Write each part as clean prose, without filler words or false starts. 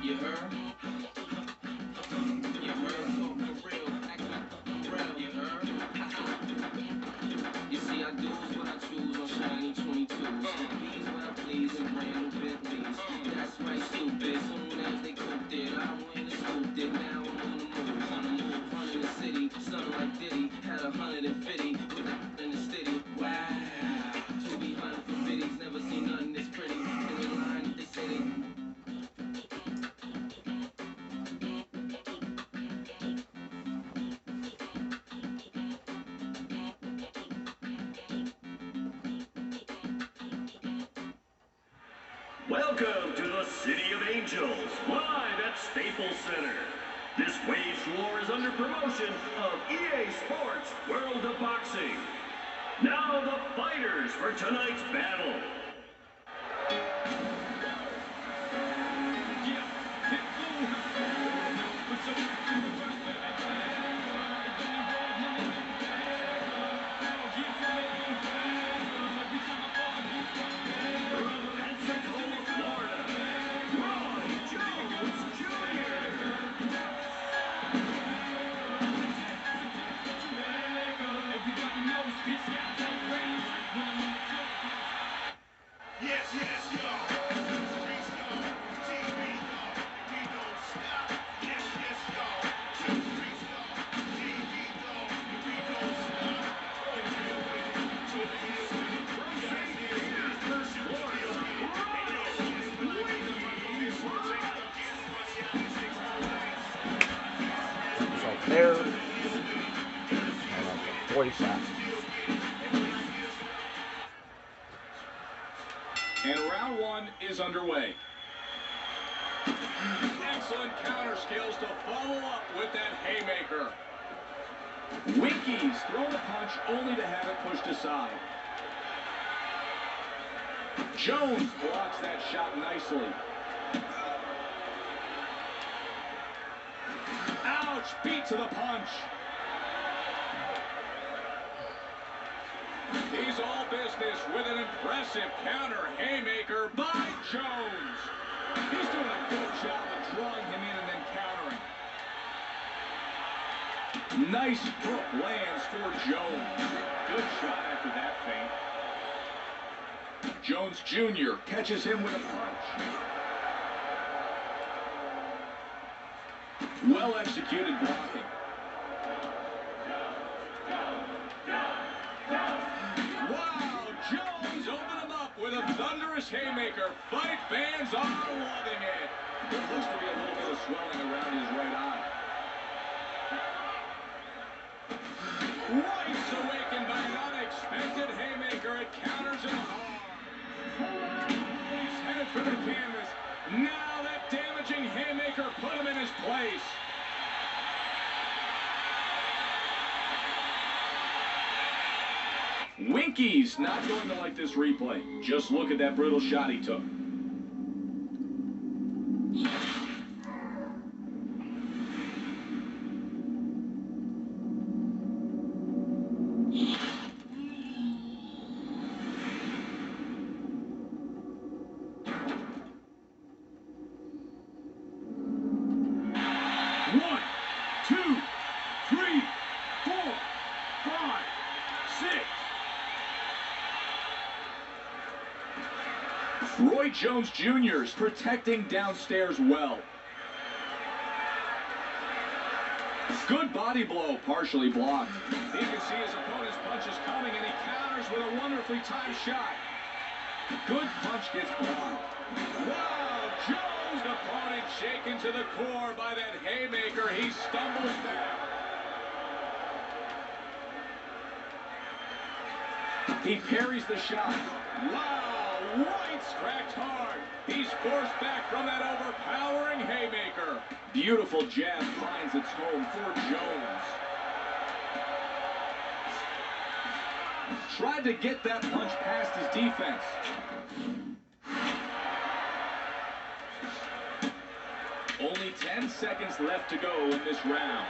You heard? You heard? So for real, act like real. You heard? You see, I do is what I choose on shiny 22s. Please what I please and brand new Bentleys. That's right, stupid. Soon as they cooked it, I went and scooped it. Now I'm on the move, running the city. Something like Diddy, had 150 with the in the city. Wow, to be hunting for biddies, never seen nothing this pretty. In the line, they say they. Welcome to the City of Angels, live at Staples Center. This wage war is under promotion of EA Sports World of Boxing. Now the fighters for tonight's battle. There. 45. And round one is underway. Excellent counter skills to follow up with that haymaker. Winkies throw the punch only to have it pushed aside. Jones blocks that shot nicely. Ouch, beat to the punch. He's all business with an impressive counter haymaker by Jones. He's doing a good job of drawing him in and then countering. Nice hook lands for Jones. Good shot after that feint. Jones Jr. catches him with a punch. Well executed blocking. Wow, Jones opened him up with a thunderous haymaker. Fight fans are loving it. There looks to be a little bit of swelling around his right eye. Rice awakened by an unexpected haymaker. It counters him hard. He's headed for the canvas. Now that damaging haymaker put him in his place. Winky's not going to like this replay. Just look at that brutal shot he took. One, two, three, 4, 5, 6. Roy Jones Jr. is protecting downstairs well. Good body blow, partially blocked. He can see his opponent's punches coming, and he counters with a wonderfully timed shot. Good punch gets blocked. Wow, Jones' opponent shaken to the core by that haymaker. He stumbles down. He parries the shot. Wow, White's cracked hard. He's forced back from that overpowering haymaker. Beautiful jab finds its home for Jones. Tried to get that punch past his defense. Only 10 seconds left to go in this round.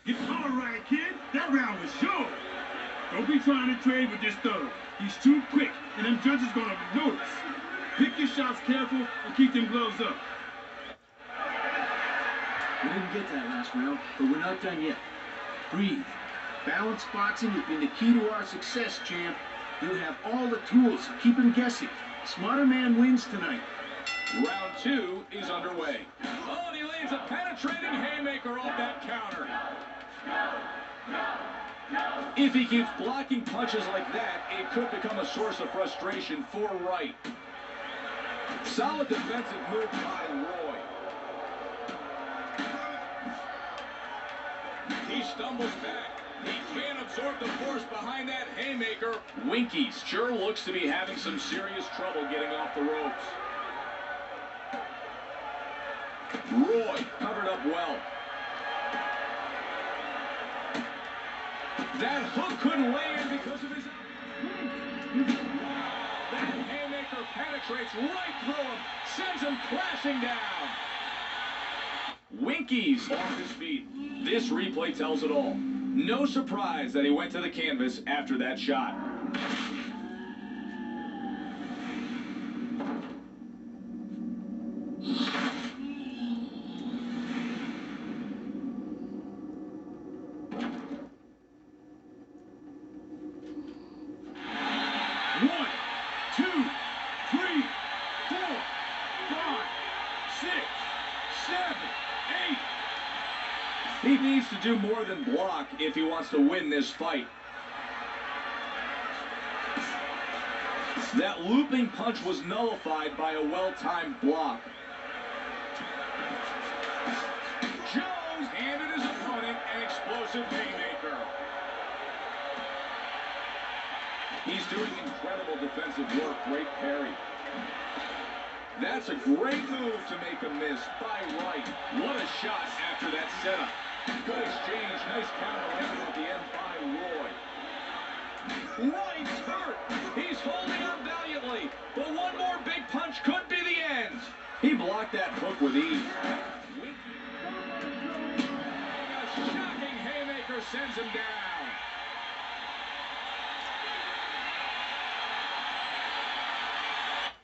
All right, kid. That round was yours. Don't be trying to trade with this thug. He's too quick, and them judges gonna notice. Pick your shots careful and keep them gloves up. We didn't get that last round, but we're not done yet. Breathe. Balanced boxing has been the key to our success, champ. You have all the tools to keep him guessing. Smarter man wins tonight. Round 2 is underway. Oh, and he lands a penetrating haymaker off that counter. If he keeps blocking punches like that, it could become a source of frustration for Wright. Solid defensive move by Roy. He stumbles back. He can't absorb the force behind that haymaker. Winkies sure looks to be having some serious trouble getting off the ropes. Roy covered up well. That hook couldn't lay in because of his... That haymaker penetrates right through him, sends him crashing down. Winkies off his feet. This replay tells it all. No surprise that he went to the canvas after that shot. One, two, three, 4, 5, 6, 7, 8. He needs to do more than block if he wants to win this fight. That looping punch was nullified by a well-timed block. Jones handed his opponent an explosive haymaker. He's doing incredible defensive work. Great parry. That's a great move to make a miss by Wright. What a shot after that setup. Good exchange. Nice counter landed at the end by Roy. Wright's hurt. He's holding up valiantly. But one more big punch could be the end. He blocked that hook with ease. A shocking haymaker sends him down.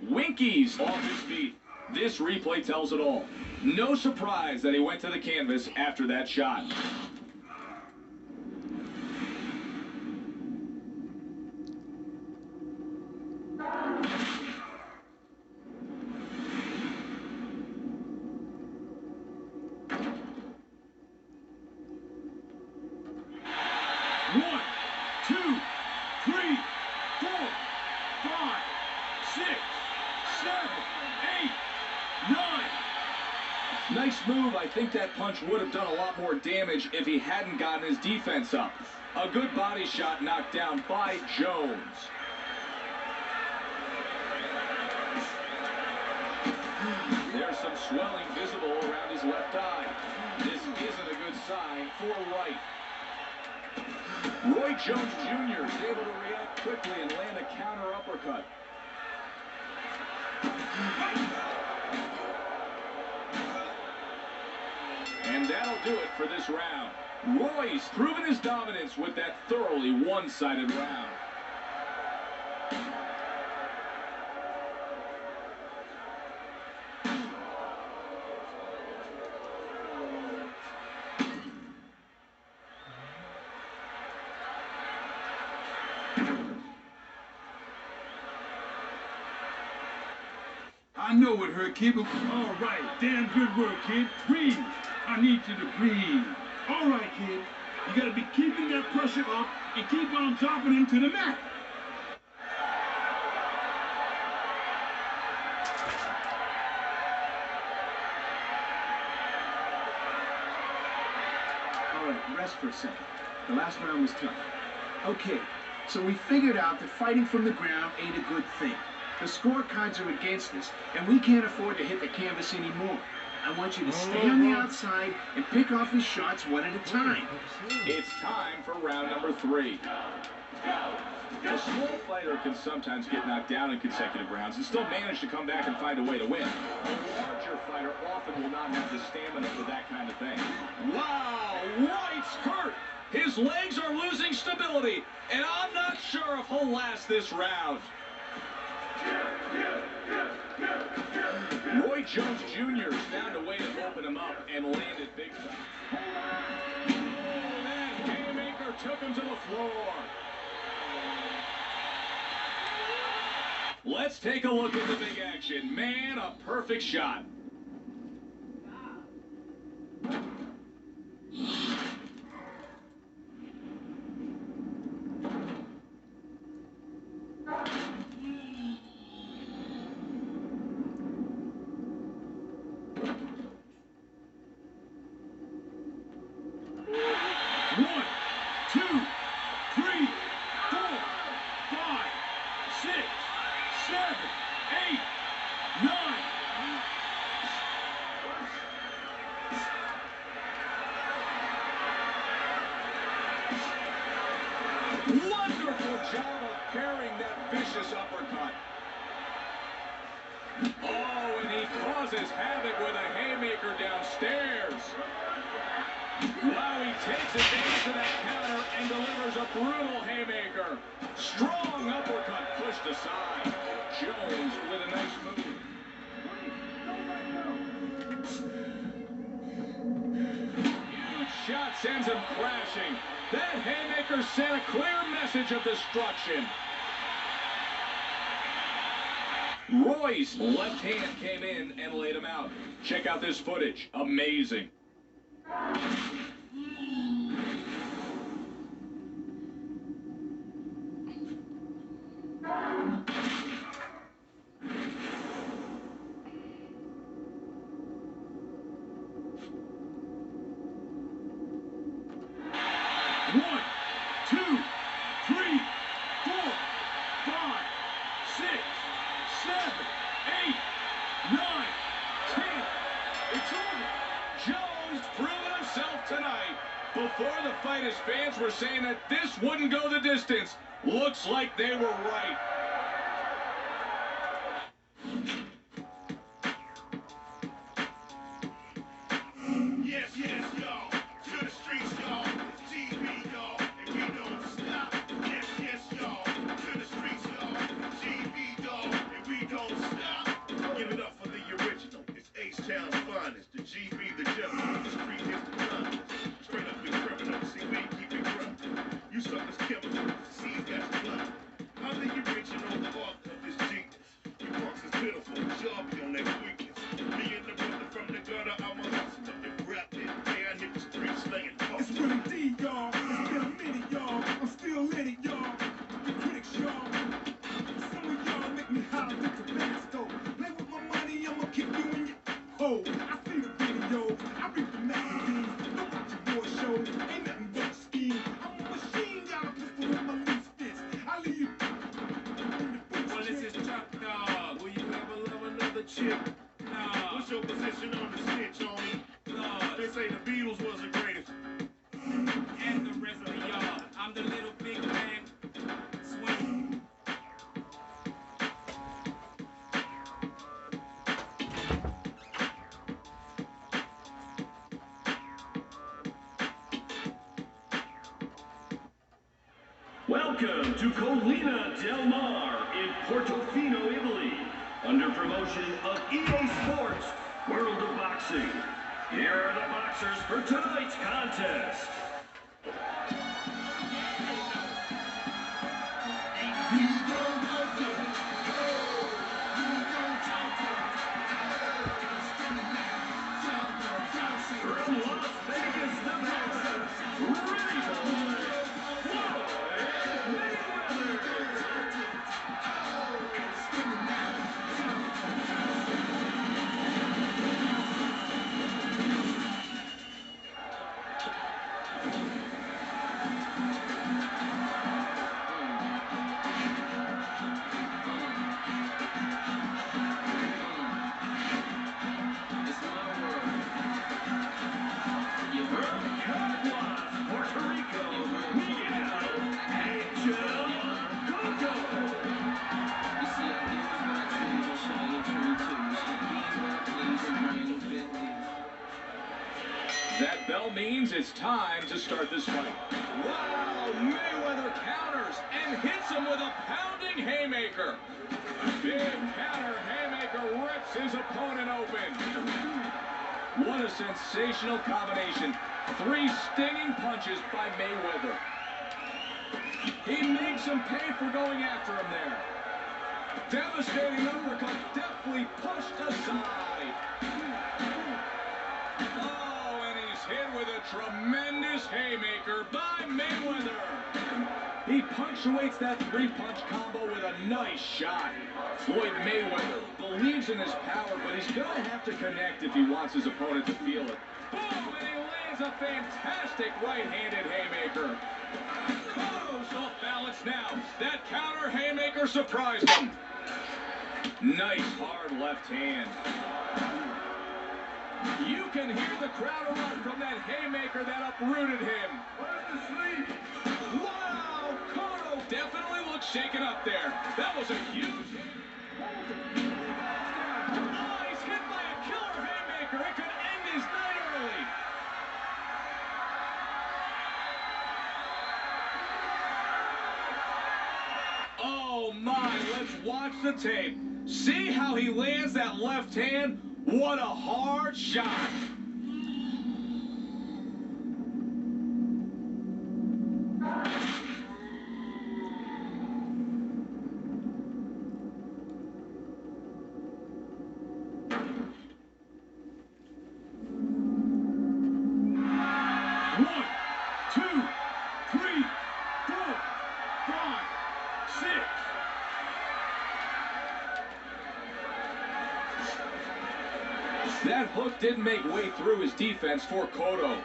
Winkies off his feet. This replay tells it all. No surprise that he went to the canvas after that shot. One, two, 3, 4, 5, 6, 7, 8, 9. Nice move. I think that punch would have done a lot more damage if he hadn't gotten his defense up. A good body shot knocked down by Jones. There's some swelling visible around his left eye. This isn't a good sign for Wright. Roy Jones Jr. is able to react quickly and land a counter uppercut. And that'll do it for this round. Roy's proven his dominance with that thoroughly one-sided round. I know it hurt, kid, but all right. Damn good work, kid. Breathe. I need you to breathe. All right, kid. You gotta be keeping that pressure up and keep on dropping him to the mat. All right, rest for a second. The last round was tough. Okay, so we figured out that fighting from the ground ain't a good thing. The scorecards are against us, and we can't afford to hit the canvas anymore. I want you to stay on the outside and pick off his shots one at a time. It's time for round number 3. A small fighter can sometimes get knocked down in consecutive rounds and still manage to come back and find a way to win. A larger fighter often will not have the stamina for that kind of thing. Wow, White's hurt! His legs are losing stability, and I'm not sure if he'll last this round. Roy Jones Jr. found a way to open him up and landed big time. Oh, that haymaker took him to the floor. Let's take a look at the big action. Man, a perfect shot. One, two, three, 4, 5, 6, 7, 8, 9. Wonderful job of parrying that vicious uppercut. Oh, and he causes havoc with a haymaker downstairs. Wow, he takes advantage of that counter and delivers a brutal haymaker. Strong uppercut pushed aside. Jones with a nice move. Huge shot sends him crashing. That haymaker sent a clear message of destruction. Roy's left hand came in and laid him out. Check out this footage. Amazing. One, two, three, 4, 5, 6, 7, 8, 9, 10. It's over. Jones proven himself tonight. Before the fight, his fans were saying that this wouldn't go the distance. Looks like they were right. Yes, yes, y'all. To the streets, y'all. GB, y'all. And we don't stop. Yes, yes, y'all. To the streets, y'all. GB, y'all. And we don't stop. Give it up for the original. It's H-Town's finest. The GB, the gentleman. The street is the time. Straight up the criminal. See, we keep it real. You suckers killing me. See, you got to fly. I'm the original arc of this genius. You punks is pitiful. Y'all be on that weakness. Me and the brother from the gutter, I'm a hustler. If rap didn't pay, I hit the street slaying It's hustle. Willie D, y'all. It's been a minute, y'all. I'm still in it, y'all. The critics, y'all. Some of y'all make me holler with Tabasco. Play with my money, I'ma kick you in your hole. I see the video, I read the magazines. Don't watch your boy shows. Ain't nothing but a scheme. I'm a machine, got a pistol with my loose fist. I leave you. Well, this is Chuck Dog. Will you ever love another chick? Nah. What's your position on the snitch, homie? Nah. They say the Beatles was the greatest. And the rest of y'all. I'm the little big man. Swing. Welcome to Collina del Mar in Portofino, Italy, under promotion of EA Sports World of Boxing. Here are the boxers for tonight's contest. From Las Vegas, Nevada, ready to play, Floyd Mayweather. That bell means it's time to start this fight. Wow, Mayweather counters and hits him with a pounding haymaker. Big counter haymaker rips his opponent open. What a sensational combination. 3 stinging punches by Mayweather. He makes him pay for going after him there. Devastating uppercut, deftly pushed aside. Oh, and he's hit with a tremendous haymaker by Mayweather. He punctuates that 3-punch combo with a nice shot. Floyd Mayweather believes in his power, but he's going to have to connect if he wants his opponent to feel it. Boom, and he lands a fantastic right-handed haymaker. Cotto's off balance now. That counter haymaker surprised him. Nice hard left hand. You can hear the crowd erupt from that haymaker that uprooted him. Wow, Cotto definitely looks shaken up there. That was a huge hit. Oh, he's hit by a killer haymaker. It could end his night early. Oh my, let's watch the tape. See how he lands that left hand? What a hard shot. One, two, three, 4, 5, 6. That hook didn't make way through his defense for Cotto.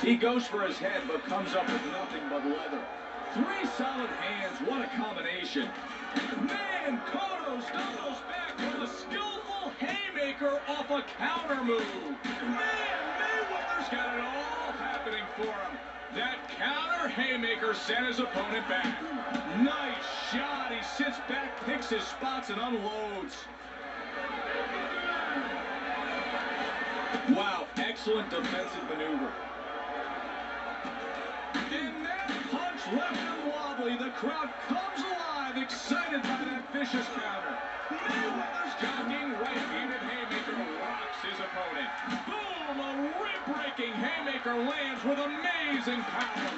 He goes for his head, but comes up with nothing but leather. 3 solid hands, what a combination. Man, Cotto stumbles back with a skillful haymaker off a counter move. Man, Mayweather's got it all happening for him. That counter haymaker sent his opponent back. Nice shot. He sits back, picks his spots, and unloads. Wow, excellent defensive maneuver. And that punch left him wobbly. The crowd comes alive, excited by that vicious counter. Mayweather's cocking right-handed haymaker rocks his opponent. Boom! A rib-breaking haymaker lands with amazing power.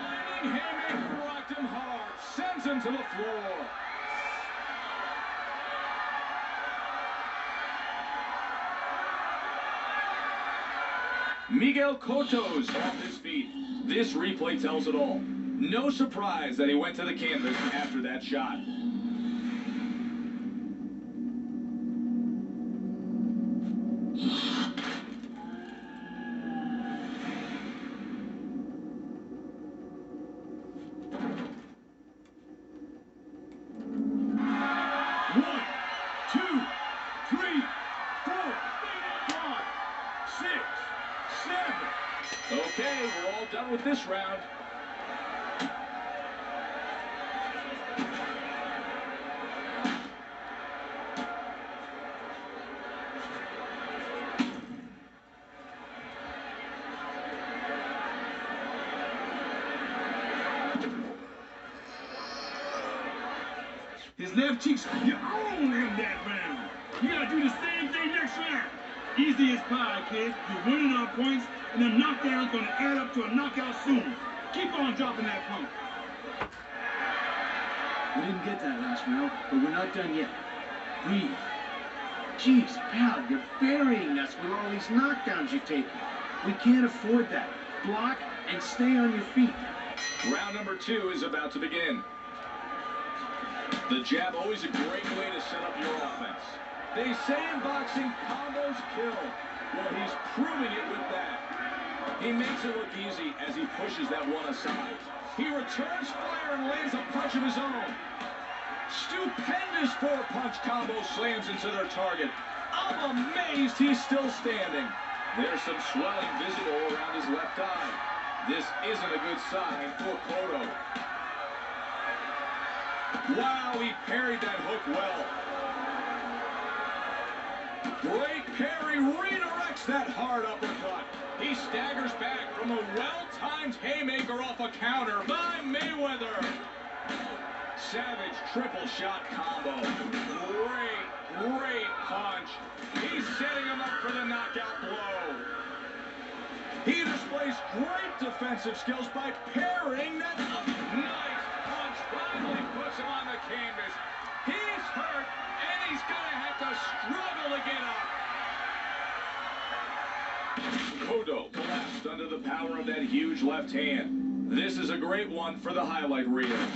Lightning haymaker rocked him hard, sends him to the floor. Miguel Cotto's off his feet. This replay tells it all. No surprise that he went to the canvas after that shot. One, 2, 3, 4, 5, 6, 7. Okay, we're all done with this round. His left cheek's, you own him that round. You gotta do the same thing next round. Easy as pie, kid. You're winning on points, and the knockdown's gonna add up to a knockout soon. Keep on dropping that pump. We didn't get that last round, but we're not done yet. Breathe. Jeez, pal, you're burying us with all these knockdowns you're taking. We can't afford that. Block and stay on your feet. Round number 2 is about to begin. The jab, always a great way to set up your offense. They say in boxing, combos kill. Well, he's proving it with that. He makes it look easy as he pushes that one aside. He returns fire and lands a punch of his own. Stupendous 4-punch combo slams into their target. I'm amazed he's still standing. There's some swelling visible around his left eye. This isn't a good sign for Cotto. Wow, he parried that hook well. Great parry redirects that hard uppercut. He staggers back from a well-timed haymaker off a counter by Mayweather. Savage triple shot combo. Great punch. He's setting him up for the knockout blow. He displays great defensive skills by parrying that nice punch. Finally puts him on the canvas. He's hurt, and he's going to have to struggle to get up. Cotto collapsed under the power of that huge left hand. This is a great one for the highlight reel.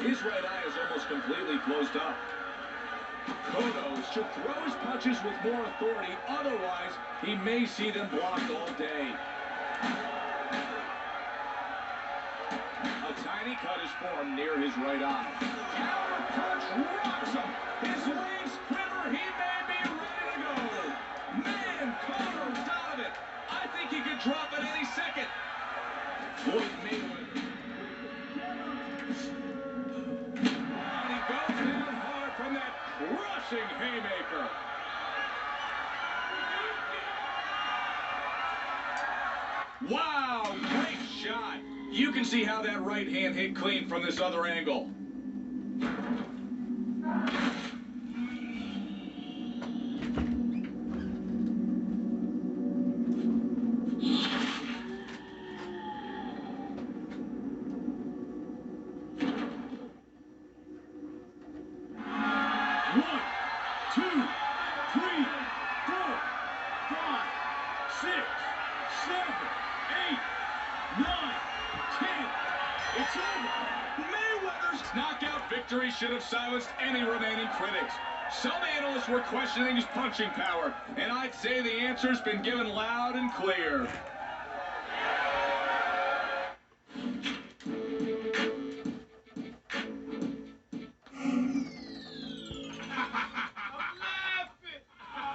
His right eye is almost completely closed up. Cotto should throw his punches with more authority, otherwise he may see them blocked all day. A tiny cut is formed near his right eye. Counter punch rocks him. His legs quiver. He may be ready to go. Man, Cotto's out of it. I think he could drop it any second. Floyd Mayweather. Crushing haymaker. Wow, great shot. You can see how that right hand hit clean from this other angle. It's over. Mayweather's knockout victory should have silenced any remaining critics. Some analysts were questioning his punching power, and I'd say the answer's been given loud and clear.